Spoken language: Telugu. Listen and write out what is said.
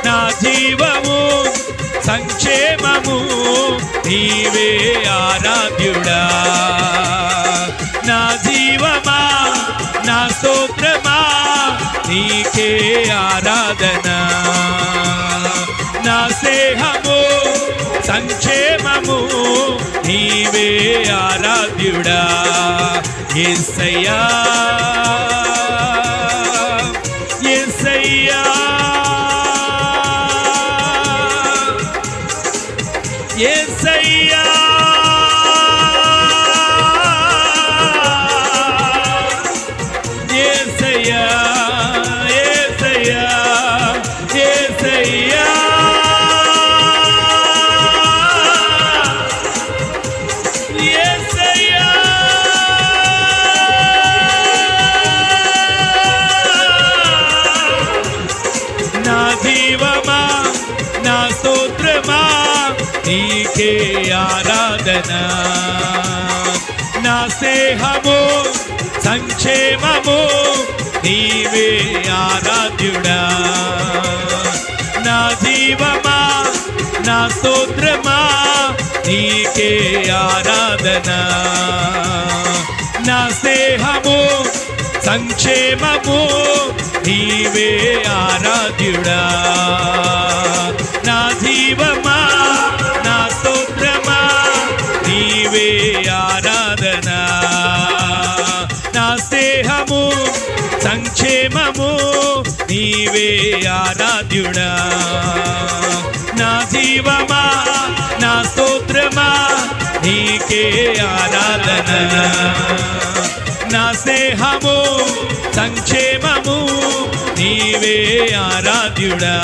నా జీవము సంక్షేమము నీవే ఆరాధ్యుడా. నా జీవమా నా స్తోత్రమా నీకే ఆరాధన. నా స్నేహము సంక్షేమము నీవే ఆరాధ్యుడా. యేసయ్యా యేసయ్యా యేసయ్యా యేసయ్యా యేసయ్యా యేసయ్యా యేసయ్యా నా జీవమా నా స్తోత్రమా నీకే ఆరాధన. నా స్నేహము సంక్షేమము నీవే ఆరాధ్యుడా. నా జీవమా నా స్తోత్రమా నీకే ఆరాధన. నా స్నేహము సంక్షేమము నీవే ఆరాధ్యుడా. నా జీవమా నా స్తోత్రమా నీవే ఆరాధన. నా స్నేహము సంక్షేమము నీవే ఆరాధ్యుడా. నా జీవమా నా స్తోత్రమా నీకే ఆరాధన. నా స్నేహము సంక్షేమము నీవే ఆరాధ్యుడా.